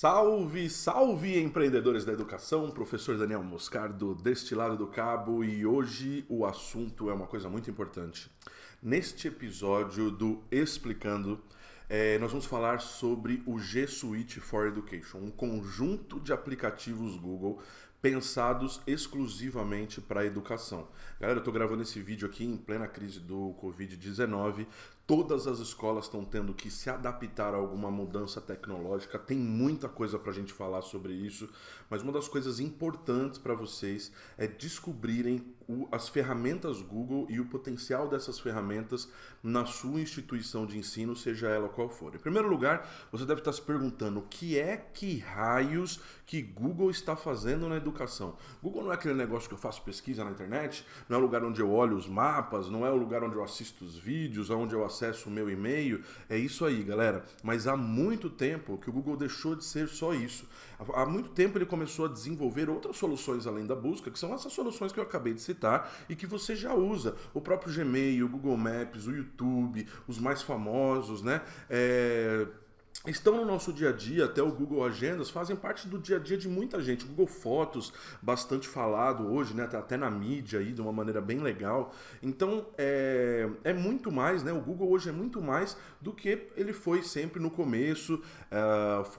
Salve, salve empreendedores da educação, professor Daniel Moscardo deste lado do cabo e hoje o assunto é uma coisa muito importante. Neste episódio do Explicando, nós vamos falar sobre o G Suite for Education, um conjunto de aplicativos Google pensados exclusivamente para a educação. Galera, eu estou gravando esse vídeo aqui em plena crise do Covid-19. Todas as escolas estão tendo que se adaptar a alguma mudança tecnológica. Tem muita coisa para a gente falar sobre isso, mas uma das coisas importantes para vocês é descobrirem as ferramentas Google e o potencial dessas ferramentas na sua instituição de ensino, seja ela qual for. Em primeiro lugar, você deve estar se perguntando o que raios que Google está fazendo na educação. Google não é aquele negócio que eu faço pesquisa na internet, não é o lugar onde eu olho os mapas, não é o lugar onde eu assisto os vídeos, onde eu acesso o meu e-mail. É isso aí, galera. Mas há muito tempo que o Google deixou de ser só isso. Há muito tempo ele começou a desenvolver outras soluções além da busca, que são essas soluções que eu acabei de citar e que você já usa. O próprio Gmail, o Google Maps, o YouTube, os mais famosos, né? Estão no nosso dia a dia, até o Google Agendas, fazem parte do dia a dia de muita gente. O Google Fotos, bastante falado hoje, né? Tá até na mídia aí, de uma maneira bem legal. Então, é muito mais, né? O Google hoje é muito mais do que ele foi sempre no começo,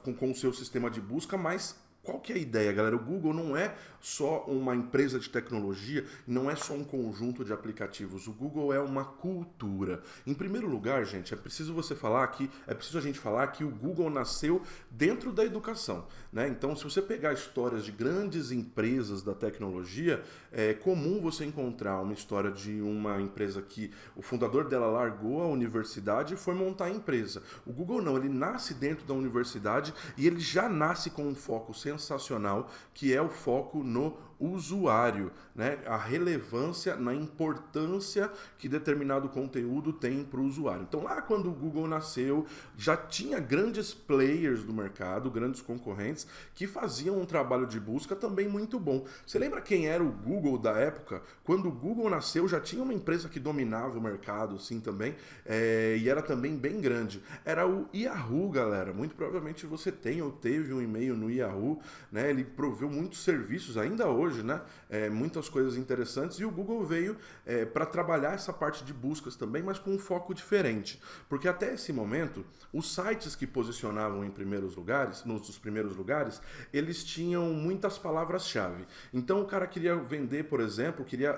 com o seu sistema de busca, mas qual que é a ideia, galera? O Google não é só uma empresa de tecnologia, não é só um conjunto de aplicativos. O Google é uma cultura. Em primeiro lugar, gente, é preciso a gente falar que o Google nasceu dentro da educação, né? Então, se você pegar histórias de grandes empresas da tecnologia, é comum você encontrar uma história de uma empresa que o fundador dela largou a universidade e foi montar a empresa. O Google não, ele nasce dentro da universidade e ele já nasce com um foco sensacional, que é o foco no usuário, né? A relevância na importância que determinado conteúdo tem para o usuário. Então lá quando o Google nasceu, já tinha grandes players do mercado, grandes concorrentes, que faziam um trabalho de busca também muito bom. Você lembra quem era o Google da época? Quando o Google nasceu, já tinha uma empresa que dominava o mercado, assim, também, e era também bem grande. Era o Yahoo, galera. Muito provavelmente você tem ou teve um e-mail no Yahoo, né? Ele proveu muitos serviços, ainda hoje, né? Muitas coisas interessantes, e o Google veio para trabalhar essa parte de buscas também, mas com um foco diferente, porque até esse momento os sites que posicionavam em primeiros lugares, nos primeiros lugares, eles tinham muitas palavras-chave. Então o cara queria vender, por exemplo, queria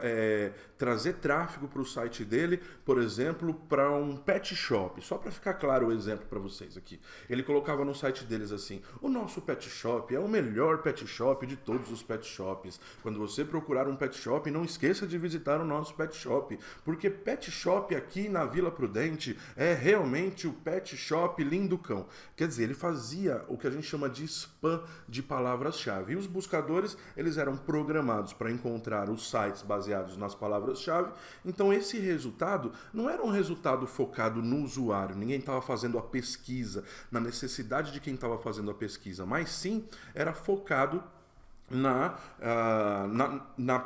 trazer tráfego para o site dele, por exemplo, para um pet shop. Só para ficar claro o exemplo para vocês aqui, ele colocava no site deles assim: o nosso pet shop é o melhor pet shop de todos os pet shops. Quando você procurar um pet shop, não esqueça de visitar o nosso pet shop, porque pet shop aqui na Vila Prudente é realmente o pet shop lindo cão. Quer dizer, ele fazia o que a gente chama de spam de palavras-chave. E os buscadores, eles eram programados para encontrar os sites baseados nas palavras-chave. Então esse resultado não era um resultado focado no usuário. Ninguém estava fazendo a pesquisa, na necessidade de quem estava fazendo a pesquisa, mas sim era focado na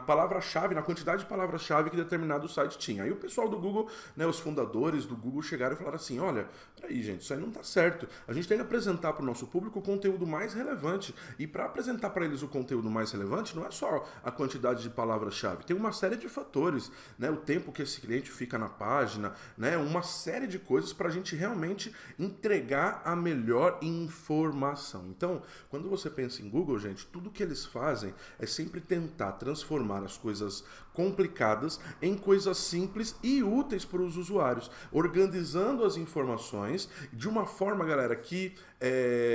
palavra-chave, na quantidade de palavras-chave que determinado site tinha. Aí o pessoal do Google, né, os fundadores do Google chegaram e falaram assim: olha, peraí, gente, isso aí não tá certo. A gente tem que apresentar para o nosso público o conteúdo mais relevante. E para apresentar para eles o conteúdo mais relevante, não é só a quantidade de palavras-chave, tem uma série de fatores, né? O tempo que esse cliente fica na página, né? Uma série de coisas para a gente realmente entregar a melhor informação. Então, quando você pensa em Google, gente, tudo que eles fazem é sempre tentar transformar as coisas complicadas em coisas simples e úteis para os usuários, organizando as informações de uma forma, galera, que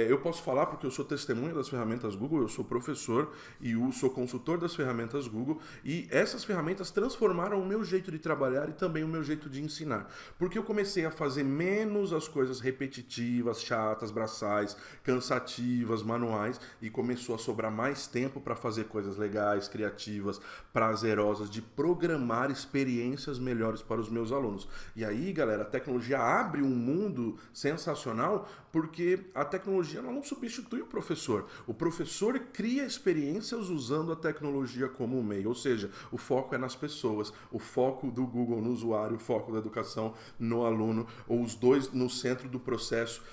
eu posso falar porque eu sou testemunha das ferramentas Google, eu sou professor e eu sou consultor das ferramentas Google, e essas ferramentas transformaram o meu jeito de trabalhar e também o meu jeito de ensinar, porque eu comecei a fazer menos as coisas repetitivas, chatas, braçais, cansativas, manuais, e começou a sobrar mais tempo para fazer coisas legais, criativas, prazerosas, de programar experiências melhores para os meus alunos. E aí, galera, a tecnologia abre um mundo sensacional, porque a tecnologia não substitui o professor. O professor cria experiências usando a tecnologia como meio, ou seja, o foco é nas pessoas, o foco do Google no usuário, o foco da educação no aluno, ou os dois no centro do processo,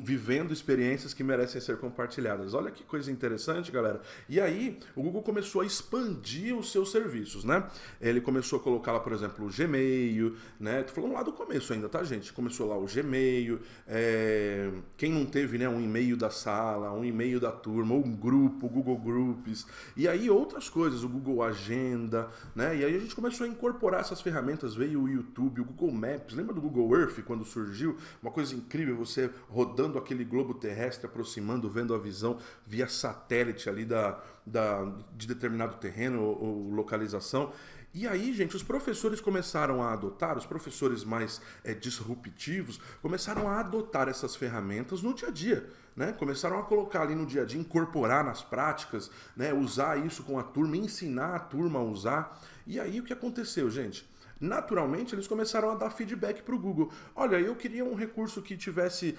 vivendo experiências que merecem ser compartilhadas. Olha que coisa interessante, galera. E aí, o Google começou a expandir os seus serviços, né? Ele começou a colocar lá, por exemplo, o Gmail, né? Tô falando lá do começo ainda, tá, gente? Começou lá o Gmail, quem não teve, né, um e-mail da sala, um e-mail da turma, um grupo, o Google Groups, e aí outras coisas, o Google Agenda, né? E aí a gente começou a incorporar essas ferramentas, veio o YouTube, o Google Maps, lembra do Google Earth quando surgiu? Uma coisa incrível, você rodando aquele globo terrestre, aproximando, vendo a visão via satélite ali de determinado terreno ou localização. E aí, gente, os professores começaram a adotar, os professores mais disruptivos, começaram a adotar essas ferramentas no dia a dia, né? Começaram a colocar ali no dia a dia, incorporar nas práticas, né? Usar isso com a turma, ensinar a turma a usar. E aí, o que aconteceu, gente? Naturalmente, eles começaram a dar feedback para o Google. Olha, eu queria um recurso que tivesse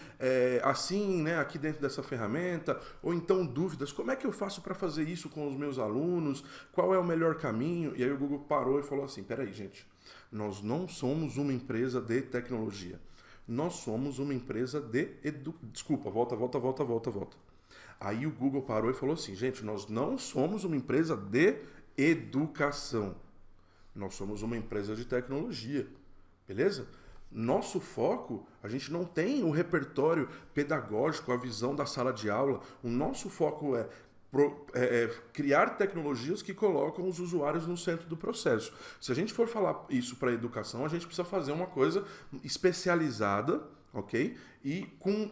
assim, né, aqui dentro dessa ferramenta, ou então dúvidas, como é que eu faço para fazer isso com os meus alunos, qual é o melhor caminho? E aí o Google parou e falou assim, peraí, gente, nós não somos uma empresa de tecnologia, nós somos uma empresa de Desculpa, volta. Aí o Google parou e falou assim, gente, nós não somos uma empresa de educação. Nós somos uma empresa de tecnologia, beleza? Nosso foco, a gente não tem o repertório pedagógico, a visão da sala de aula. O nosso foco é criar tecnologias que colocam os usuários no centro do processo. Se a gente for falar isso para a educação, a gente precisa fazer uma coisa especializada, ok? E com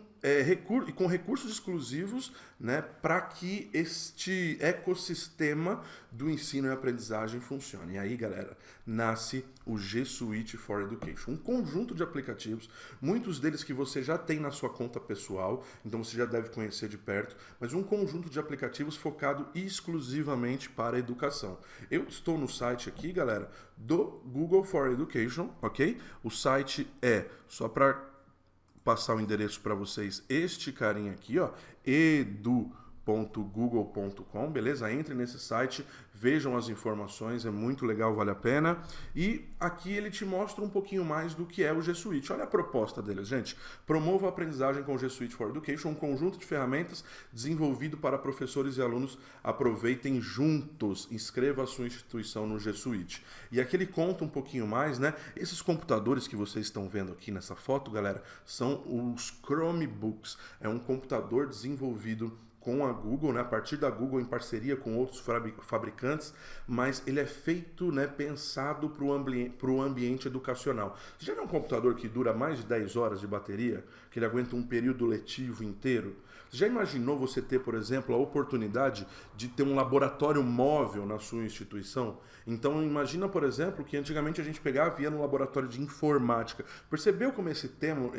recursos exclusivos, né, para que este ecossistema do ensino e aprendizagem funcione. E aí, galera, nasce o G Suite for Education, um conjunto de aplicativos, muitos deles que você já tem na sua conta pessoal, então você já deve conhecer de perto, mas um conjunto de aplicativos focado exclusivamente para a educação. Eu estou no site aqui, galera, do Google for Education, ok? O site só para passar o endereço para vocês, este carinha aqui, ó, edu.google.com, beleza? Entre nesse site, vejam as informações, é muito legal, vale a pena. E aqui ele te mostra um pouquinho mais do que é o G Suite. Olha a proposta deles, gente. Promova a aprendizagem com o G Suite for Education, um conjunto de ferramentas desenvolvido para professores e alunos aproveitem juntos. Inscreva a sua instituição no G Suite. E aqui ele conta um pouquinho mais, né? Esses computadores que vocês estão vendo aqui nessa foto, galera, são os Chromebooks. É um computador desenvolvido com a Google, né, a partir da Google em parceria com outros fabricantes, mas ele é feito, né, pensado para o ambiente educacional. Você já viu um computador que dura mais de 10 horas de bateria? Que ele aguenta um período letivo inteiro? Você já imaginou você ter, por exemplo, a oportunidade de ter um laboratório móvel na sua instituição? Então imagina, por exemplo, que antigamente a gente pegava e ia no laboratório de informática. Percebeu como esse termo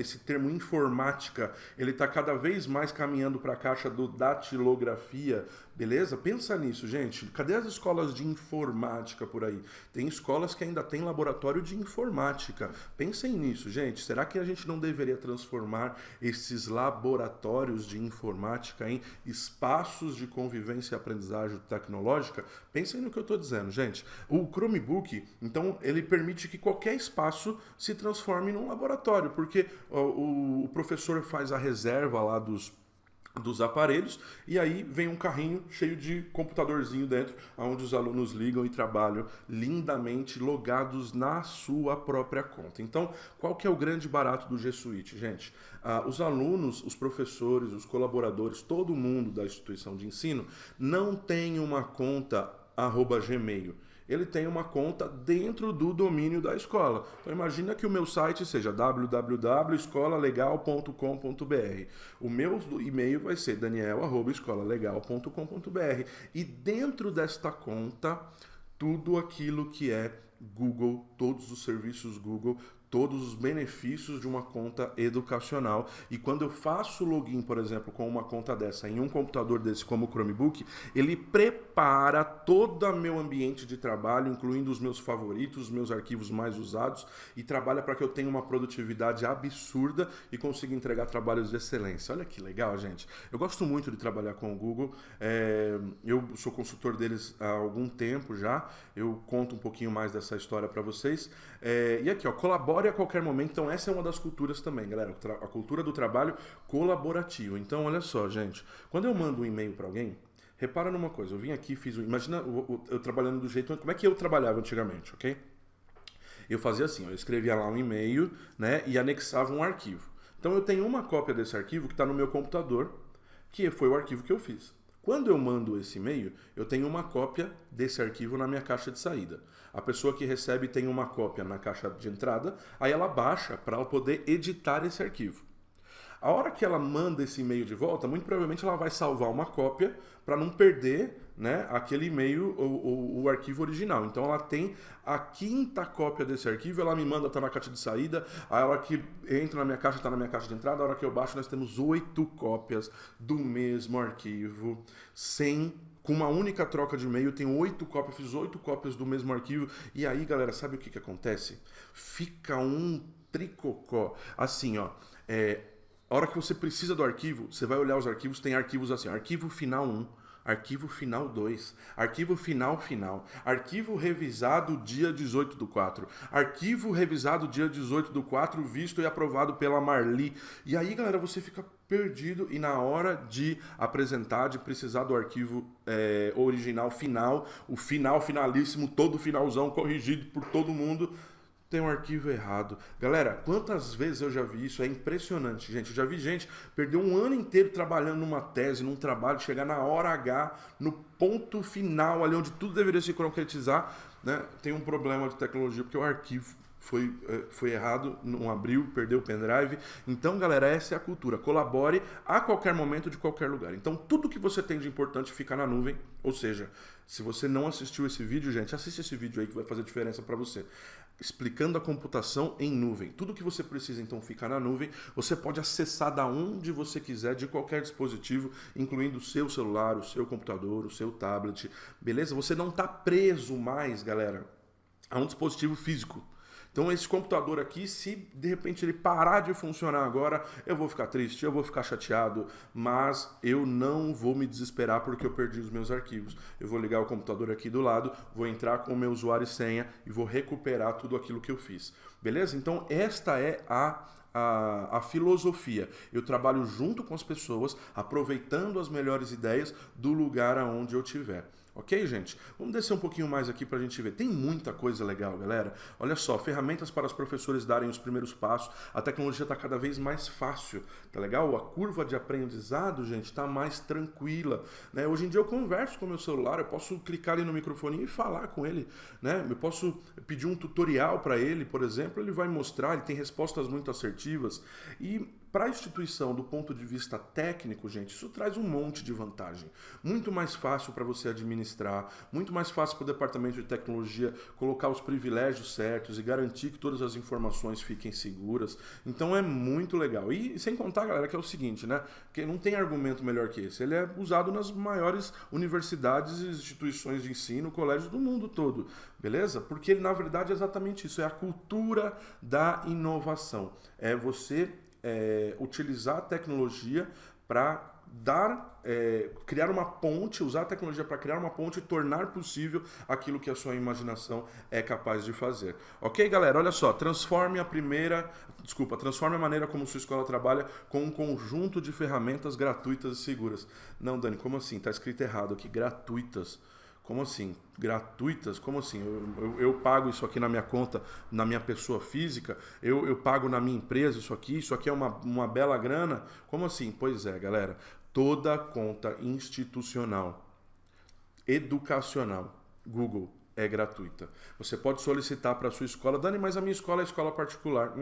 informática, ele está cada vez mais caminhando para a caixa do datilografia, beleza? Pensa nisso, gente. Cadê as escolas de informática por aí? Tem escolas que ainda têm laboratório de informática. Pensem nisso, gente. Será que a gente não deveria transformar esses laboratórios de informática em espaços de convivência e aprendizagem tecnológica? Pensem no que eu estou dizendo, gente. O Chromebook, então, ele permite que qualquer espaço se transforme num laboratório, porque o professor faz a reserva lá dos aparelhos, e aí vem um carrinho cheio de computadorzinho dentro, onde os alunos ligam e trabalham lindamente logados na sua própria conta. Então, qual que é o grande barato do G Suite, gente? Os alunos, os professores, os colaboradores, todo mundo da instituição de ensino não tem uma conta @Gmail. Ele tem uma conta dentro do domínio da escola. Então imagina que o meu site seja www.escolalegal.com.br. O meu e-mail vai ser daniel@escolalegal.com.br. E dentro desta conta, tudo aquilo que é Google, todos os serviços Google, todos os benefícios de uma conta educacional. E quando eu faço login, por exemplo, com uma conta dessa em um computador desse como o Chromebook, ele prepara todo o meu ambiente de trabalho, incluindo os meus favoritos, os meus arquivos mais usados, e trabalha para que eu tenha uma produtividade absurda e consiga entregar trabalhos de excelência. Olha que legal, gente. Eu gosto muito de trabalhar com o Google. Eu sou consultor deles há algum tempo já. Eu conto um pouquinho mais dessa história para vocês. E aqui, ó, colabore Colabore a qualquer momento. Então essa é uma das culturas também, galera. A cultura do trabalho colaborativo. Então olha só, gente. Quando eu mando um e-mail para alguém, repara numa coisa. Eu vim aqui, imagina eu trabalhando do jeito... Como é que eu trabalhava antigamente, ok? Eu fazia assim, eu escrevia lá um e-mail, né, e anexava um arquivo. Então eu tenho uma cópia desse arquivo que está no meu computador, que foi o arquivo que eu fiz. Quando eu mando esse e-mail, eu tenho uma cópia desse arquivo na minha caixa de saída. A pessoa que recebe tem uma cópia na caixa de entrada, aí ela baixa para ela poder editar esse arquivo. A hora que ela manda esse e-mail de volta, muito provavelmente ela vai salvar uma cópia para não perder, né, aquele e-mail ou o arquivo original. Então ela tem a quinta cópia desse arquivo, ela me manda, tá na caixa de saída, a hora que entra na minha caixa, tá na minha caixa de entrada, a hora que eu baixo nós temos 8 cópias do mesmo arquivo, com uma única troca de e-mail, tem 8 cópias, fiz 8 cópias do mesmo arquivo, e aí galera, sabe o que acontece? Fica um tricocó, assim ó, a hora que você precisa do arquivo, você vai olhar os arquivos, tem arquivos assim, arquivo final 1, arquivo final 2, arquivo final, arquivo revisado dia 18/4, arquivo revisado dia 18/4, visto e aprovado pela Marli. E aí, galera, você fica perdido e na hora de apresentar, de precisar do arquivo original final, o finalíssimo, todo finalzão, corrigido por todo mundo, tem um arquivo errado. Galera, quantas vezes eu já vi isso? É impressionante, gente. Eu já vi gente perder um ano inteiro trabalhando numa tese, num trabalho, chegar na hora H, no ponto final, ali onde tudo deveria se concretizar, né? Tem um problema de tecnologia, porque o arquivo foi errado, não abriu, perdeu o pendrive. Então, galera, essa é a cultura. Colabore a qualquer momento, de qualquer lugar. Então, tudo que você tem de importante fica na nuvem. Ou seja, se você não assistiu esse vídeo, gente, assiste esse vídeo aí que vai fazer diferença para você. Explicando a computação em nuvem. Tudo que você precisa, então, fica na nuvem. Você pode acessar da onde você quiser, de qualquer dispositivo, incluindo o seu celular, o seu computador, o seu tablet. Beleza? Você não está preso mais, galera, a um dispositivo físico. Então esse computador aqui, se de repente ele parar de funcionar agora, eu vou ficar triste, eu vou ficar chateado, mas eu não vou me desesperar porque eu perdi os meus arquivos. Eu vou ligar o computador aqui do lado, vou entrar com o meu usuário e senha e vou recuperar tudo aquilo que eu fiz. Beleza? Então esta é a filosofia. Eu trabalho junto com as pessoas, aproveitando as melhores ideias do lugar aonde eu estiver. Ok, gente? Vamos descer um pouquinho mais aqui para a gente ver. Tem muita coisa legal, galera. Olha só, ferramentas para os professores darem os primeiros passos. A tecnologia está cada vez mais fácil, tá legal? A curva de aprendizado, gente, está mais tranquila, né? Hoje em dia eu converso com o meu celular, eu posso clicar ali no microfone e falar com ele, né? Eu posso pedir um tutorial para ele, por exemplo, ele vai mostrar, ele tem respostas muito assertivas. E para a instituição, do ponto de vista técnico, gente, isso traz um monte de vantagem. Muito mais fácil para você administrar, muito mais fácil para o departamento de tecnologia colocar os privilégios certos e garantir que todas as informações fiquem seguras. Então é muito legal. E sem contar, galera, que é o seguinte, né? Que não tem argumento melhor que esse. Ele é usado nas maiores universidades e instituições de ensino, colégios do mundo todo. Beleza? Porque ele, na verdade, é exatamente isso. É a cultura da inovação. É você utilizar a tecnologia para criar uma ponte, usar a tecnologia para criar uma ponte e tornar possível aquilo que a sua imaginação é capaz de fazer. Ok, galera? Olha só, transforme a maneira como sua escola trabalha com um conjunto de ferramentas gratuitas e seguras. Não, Dani, como assim? Tá escrito errado aqui, gratuitas. Como assim? Gratuitas? Como assim? Eu pago isso aqui na minha conta, na minha pessoa física? Eu pago na minha empresa isso aqui é uma bela grana? Como assim? Pois é, galera. Toda conta institucional, educacional, Google, é gratuita. Você pode solicitar para a sua escola. Dani, mas a minha escola é escola particular.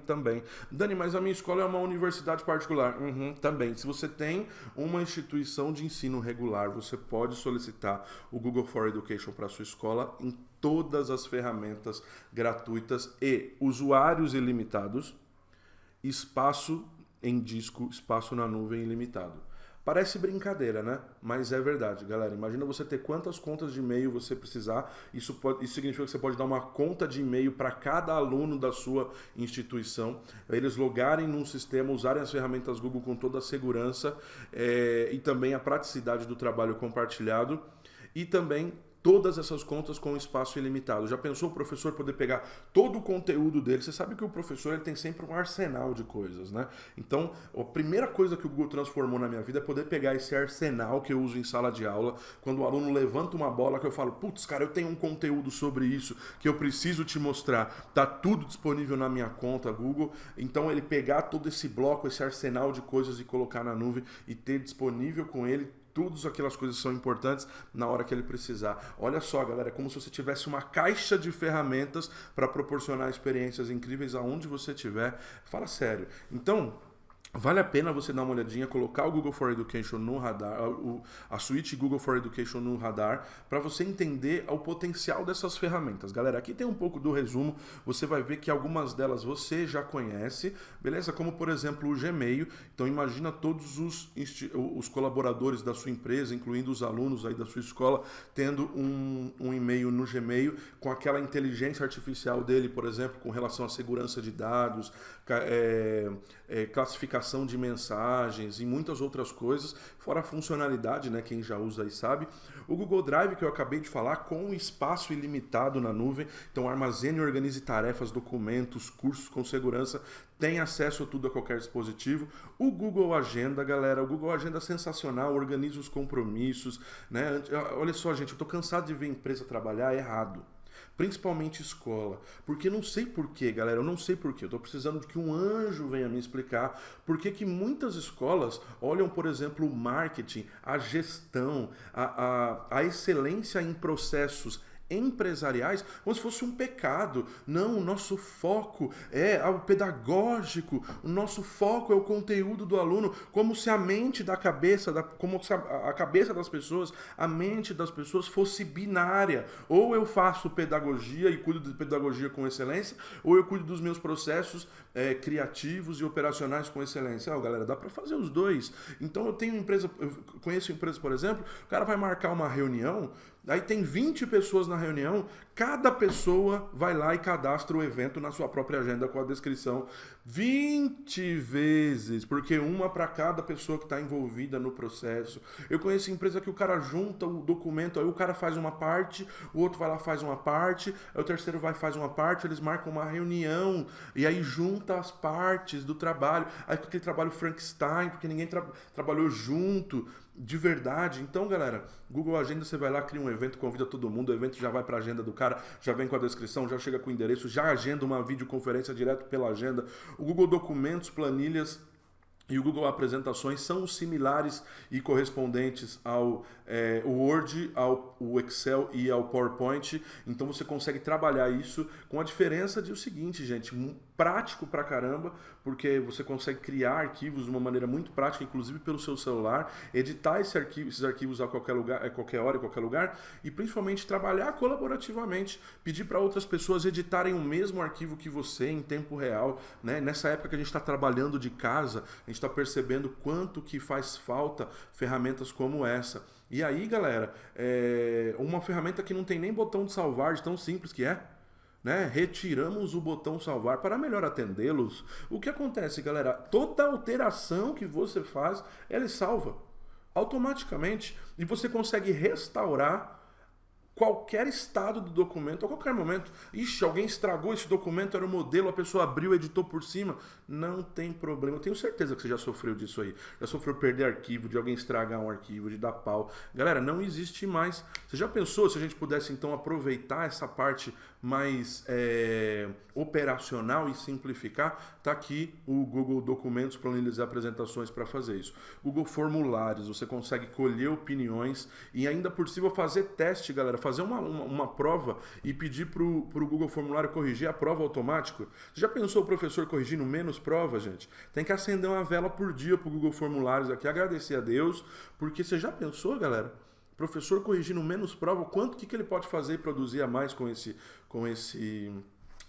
Também. Dani, mas a minha escola é uma universidade particular. Também. Se você tem uma instituição de ensino regular, você pode solicitar o Google for Education para a sua escola em todas as ferramentas gratuitas e usuários ilimitados, espaço em disco, espaço na nuvem ilimitado. Parece brincadeira, né? Mas é verdade, galera. Imagina você ter quantas contas de e-mail você precisar. Isso significa que você pode dar uma conta de e-mail para cada aluno da sua instituição. Eles logarem num sistema, usarem as ferramentas Google com toda a segurança e também a praticidade do trabalho compartilhado. E também todas essas contas com espaço ilimitado. Já pensou o professor poder pegar todo o conteúdo dele? Você sabe que o professor ele tem sempre um arsenal de coisas, né? Então, a primeira coisa que o Google transformou na minha vida é poder pegar esse arsenal que eu uso em sala de aula, quando o aluno levanta uma bola que eu falo, putz, cara, eu tenho um conteúdo sobre isso que eu preciso te mostrar. Tá tudo disponível na minha conta Google. Então, ele pegar todo esse bloco, esse arsenal de coisas e colocar na nuvem e ter disponível com ele todas aquelas coisas que são importantes na hora que ele precisar. Olha só, galera, é como se você tivesse uma caixa de ferramentas para proporcionar experiências incríveis aonde você estiver. Fala sério. Então, vale a pena você dar uma olhadinha, colocar o Google for Education no radar, a suíte Google for Education no radar, para você entender o potencial dessas ferramentas. Galera, aqui tem um pouco do resumo, você vai ver que algumas delas você já conhece, beleza? Como, por exemplo, o Gmail. Então, imagina todos os colaboradores da sua empresa, incluindo os alunos aí da sua escola, tendo um e-mail no Gmail com aquela inteligência artificial dele, por exemplo, com relação à segurança de dados, classificação de mensagens e muitas outras coisas, fora a funcionalidade, né? Quem já usa aí sabe. O Google Drive, que eu acabei de falar, com espaço ilimitado na nuvem, então armazene e organize tarefas, documentos, cursos com segurança, tem acesso a tudo a qualquer dispositivo. O Google Agenda, galera, o Google Agenda é sensacional, organiza os compromissos, né? Olha só, gente, eu tô cansado de ver empresa trabalhar errado. Principalmente escola, porque não sei porquê, galera, eu não sei porquê, eu tô precisando de que um anjo venha me explicar por que muitas escolas olham, por exemplo, o marketing, a gestão, a excelência em processos empresariais como se fosse um pecado. Não, o nosso foco é o pedagógico, o nosso foco é o conteúdo do aluno, como se a mente da cabeça, como se a cabeça das pessoas, a mente das pessoas fosse binária. Ou eu faço pedagogia e cuido de pedagogia com excelência, ou eu cuido dos meus processos criativos e operacionais com excelência. Galera, dá para fazer os dois. Então eu conheço empresas, por exemplo, o cara vai marcar uma reunião, aí tem 20 pessoas na reunião, cada pessoa vai lá e cadastra o evento na sua própria agenda com a descrição 20 vezes, porque uma para cada pessoa que está envolvida no processo. Eu conheço empresa que o cara junta o documento, aí o cara faz uma parte, o outro vai lá faz uma parte, aí o terceiro vai faz uma parte, eles marcam uma reunião, e aí junta as partes do trabalho, aí fica aquele trabalho Frankenstein, porque ninguém trabalhou junto, de verdade. Então, galera, Google Agenda, você vai lá, cria um evento, convida todo mundo, o evento já vai para a agenda do cara, já vem com a descrição, já chega com o endereço, já agenda uma videoconferência direto pela agenda. O Google Documentos, planilhas e o Google Apresentações são similares e correspondentes ao Word, ao Excel e ao PowerPoint. Então você consegue trabalhar isso com a diferença de o seguinte, gente, prático pra caramba, porque você consegue criar arquivos de uma maneira muito prática, inclusive pelo seu celular, editar esses arquivos a qualquer lugar, a qualquer hora, em qualquer lugar, e principalmente trabalhar colaborativamente, pedir para outras pessoas editarem o mesmo arquivo que você em tempo real, né? Nessa época que a gente está trabalhando de casa, a gente está percebendo quanto que faz falta ferramentas como essa. E aí, galera, uma ferramenta que não tem nem botão de salvar, de tão simples que é, né? Retiramos o botão salvar para melhor atendê-los. O que acontece, galera? Toda alteração que você faz, ele salva automaticamente e você consegue restaurar qualquer estado do documento a qualquer momento. Ixi, alguém estragou esse documento, era o modelo, a pessoa abriu, editou por cima. Não tem problema. Eu tenho certeza que você já sofreu disso aí. Já sofreu perder arquivo, de alguém estragar um arquivo, de dar pau. Galera, não existe mais. Você já pensou se a gente pudesse então aproveitar essa parte mais operacional e simplificar? Tá aqui o Google Documentos, planilhas e apresentações para fazer isso. Google Formulários, você consegue colher opiniões e ainda por cima fazer teste, galera, fazer uma prova e pedir para o Google Formulário corrigir a prova automática. Você já pensou o professor corrigindo menos prova, gente? Tem que acender uma vela por dia para o Google Formulários aqui, agradecer a Deus, porque você já pensou, galera? Professor corrigindo menos prova, quanto que ele pode fazer e produzir a mais com esse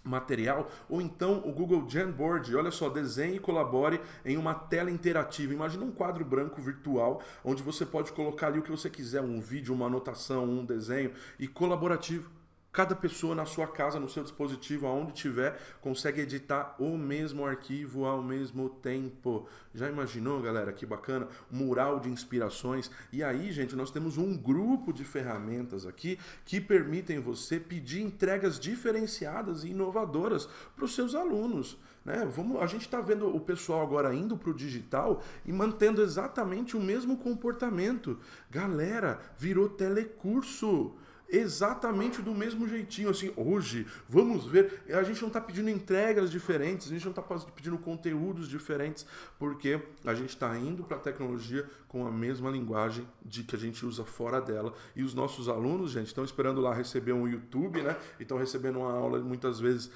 material? Ou então o Google Jamboard, olha só, desenhe e colabore em uma tela interativa. Imagina um quadro branco virtual, onde você pode colocar ali o que você quiser, um vídeo, uma anotação, um desenho, e colaborativo. Cada pessoa na sua casa, no seu dispositivo, aonde tiver, consegue editar o mesmo arquivo ao mesmo tempo. Já imaginou, galera? Que bacana. Mural de inspirações. E aí, gente, nós temos um grupo de ferramentas aqui que permitem você pedir entregas diferenciadas e inovadoras para os seus alunos. Né? A gente está vendo o pessoal agora indo para o digital e mantendo exatamente o mesmo comportamento. Galera, virou telecurso. Exatamente do mesmo jeitinho, assim, hoje, vamos ver, a gente não está pedindo entregas diferentes, a gente não está pedindo conteúdos diferentes, porque a gente está indo para a tecnologia com a mesma linguagem de que a gente usa fora dela, e os nossos alunos, gente, estão esperando lá receber um YouTube, né, e estão recebendo uma aula muitas vezes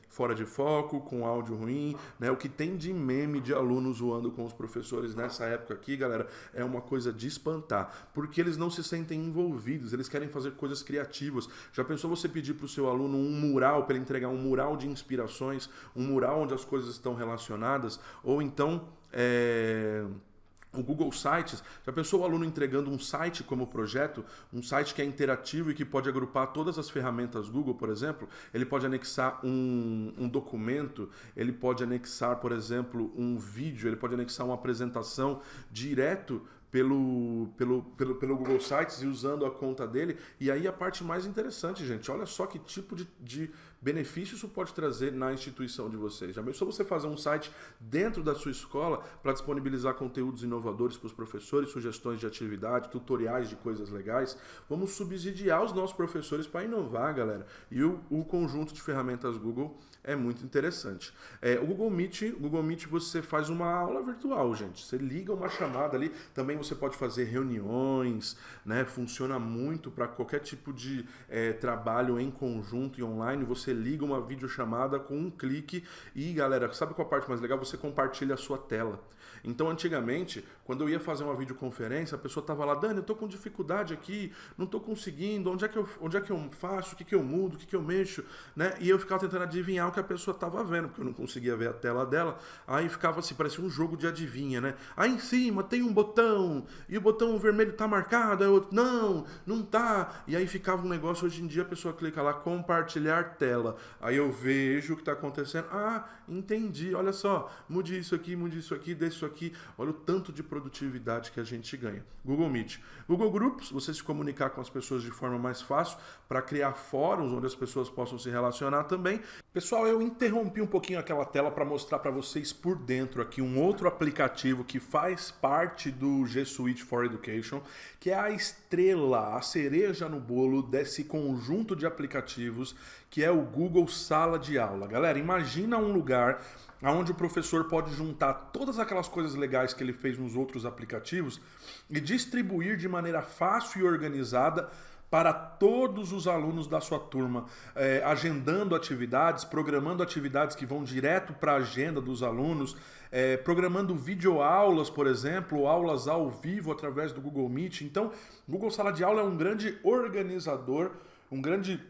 fora de foco, com áudio ruim, né, o que tem de meme de alunos zoando com os professores nessa época aqui, galera, é uma coisa de espantar, porque eles não se sentem envolvidos, eles querem fazer coisas criativas. Já pensou você pedir para o seu aluno um mural, para ele entregar um mural de inspirações, um mural onde as coisas estão relacionadas, ou então o Google Sites? Já pensou o aluno entregando um site como projeto, um site que é interativo e que pode agrupar todas as ferramentas Google, por exemplo? Ele pode anexar um documento, ele pode anexar, por exemplo, um vídeo, ele pode anexar uma apresentação direto pelo Google Sites e usando a conta dele. E aí a parte mais interessante, gente, olha só que tipo de benefício isso pode trazer na instituição de vocês. Já pensou você fazer um site dentro da sua escola para disponibilizar conteúdos inovadores para os professores, sugestões de atividade, tutoriais de coisas legais? Vamos subsidiar os nossos professores para inovar, galera. E o conjunto de ferramentas Google é muito interessante. O Google Meet você faz uma aula virtual, gente. Você liga uma chamada ali, também você pode fazer reuniões, né? Funciona muito para qualquer tipo de trabalho em conjunto e online. Você liga uma videochamada com um clique e, galera, sabe qual a parte mais legal? Você compartilha a sua tela. Então, antigamente, quando eu ia fazer uma videoconferência, a pessoa estava lá, Dani, eu estou com dificuldade aqui, não estou conseguindo, onde é que eu faço, o que eu mudo, o que eu mexo, né? E eu ficava tentando adivinhar o que a pessoa estava vendo, porque eu não conseguia ver a tela dela. Aí ficava assim, parecia um jogo de adivinha, né? Aí em cima tem um botão, e o botão vermelho está marcado, aí o outro, não tá. E aí ficava um negócio, hoje em dia a pessoa clica lá, compartilhar tela. Aí eu vejo o que está acontecendo. Ah, entendi, olha só, mude isso aqui, deixe isso aqui. Olha o tanto de produtividade que a gente ganha. Google Meet. Google Groups, você se comunicar com as pessoas de forma mais fácil para criar fóruns onde as pessoas possam se relacionar também. Pessoal, eu interrompi um pouquinho aquela tela para mostrar para vocês por dentro aqui um outro aplicativo que faz parte do G Suite for Education, que é a estrela, a cereja no bolo desse conjunto de aplicativos que é o Google Sala de Aula. Galera, imagina um lugar onde o professor pode juntar todas aquelas coisas legais que ele fez nos outros aplicativos e distribuir de maneira fácil e organizada para todos os alunos da sua turma, agendando atividades, programando atividades que vão direto para a agenda dos alunos, programando videoaulas, por exemplo, aulas ao vivo através do Google Meet. Então, o Google Sala de Aula é um grande organizador, um grande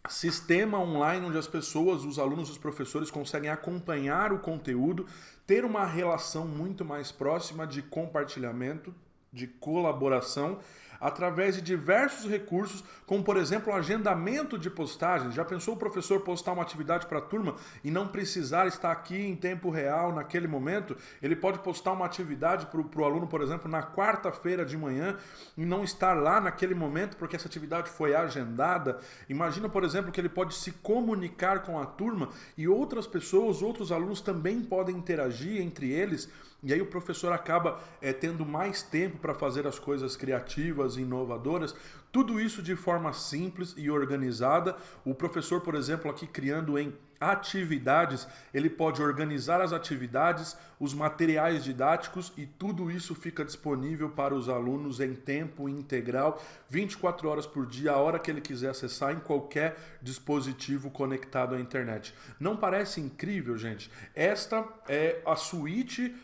sistema online onde as pessoas, os alunos, os professores conseguem acompanhar o conteúdo, ter uma relação muito mais próxima de compartilhamento, de colaboração, através de diversos recursos, como por exemplo o agendamento de postagens. Já pensou o professor postar uma atividade para a turma e não precisar estar aqui em tempo real naquele momento? Ele pode postar uma atividade para o aluno, por exemplo, na quarta-feira de manhã e não estar lá naquele momento porque essa atividade foi agendada. Imagina, por exemplo, que ele pode se comunicar com a turma e outras pessoas, outros alunos também podem interagir entre eles. E aí o professor acaba tendo mais tempo para fazer as coisas criativas e inovadoras. Tudo isso de forma simples e organizada. O professor, por exemplo, aqui criando em atividades, ele pode organizar as atividades, os materiais didáticos e tudo isso fica disponível para os alunos em tempo integral, 24 horas por dia, a hora que ele quiser acessar em qualquer dispositivo conectado à internet. Não parece incrível, gente? Esta é a suíte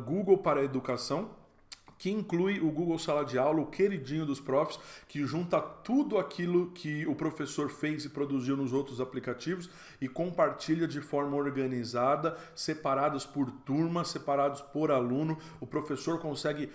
Google para a educação, que inclui o Google Sala de Aula, o queridinho dos profs, que junta tudo aquilo que o professor fez e produziu nos outros aplicativos e compartilha de forma organizada, separados por turma, separados por aluno. O professor consegue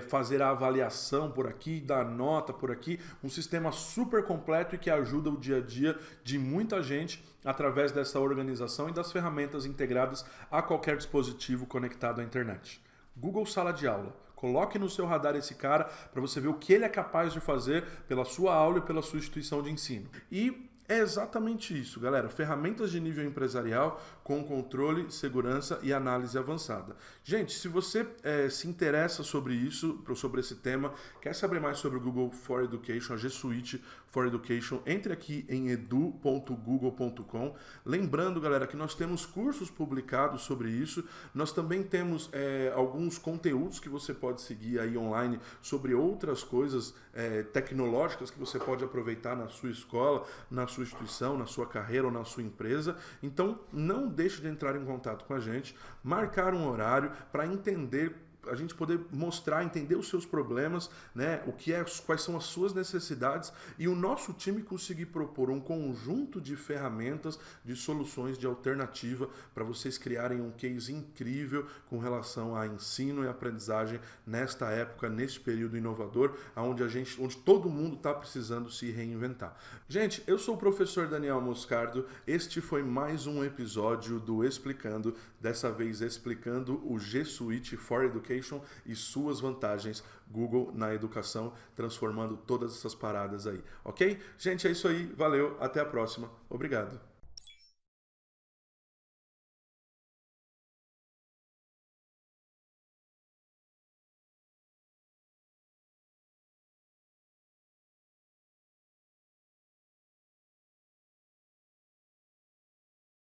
fazer a avaliação por aqui, dar nota por aqui, um sistema super completo e que ajuda o dia a dia de muita gente através dessa organização e das ferramentas integradas a qualquer dispositivo conectado à internet. Google Sala de Aula. Coloque no seu radar esse cara para você ver o que ele é capaz de fazer pela sua aula e pela sua instituição de ensino. E é exatamente isso, galera. Ferramentas de nível empresarial com controle, segurança e análise avançada. Gente, se você se interessa sobre isso, sobre esse tema, quer saber mais sobre o Google for Education, a G Suite for Education, entre aqui em edu.google.com. Lembrando, galera, que nós temos cursos publicados sobre isso. Nós também temos alguns conteúdos que você pode seguir aí online sobre outras coisas tecnológicas que você pode aproveitar na sua escola, na sua instituição, na sua carreira ou na sua empresa. Então, não deixe de entrar em contato com a gente, marcar um horário para entender, a gente poder mostrar, entender os seus problemas, né? Quais são as suas necessidades e o nosso time conseguir propor um conjunto de ferramentas, de soluções, de alternativa para vocês criarem um case incrível com relação a ensino e aprendizagem nesta época, neste período inovador, onde todo mundo está precisando se reinventar. Gente, eu sou o professor Daniel Moscardo, este foi mais um episódio do Explicando, dessa vez explicando o G Suite for Education e suas vantagens Google na educação, transformando todas essas paradas aí, ok? Gente, é isso aí, valeu, até a próxima, obrigado.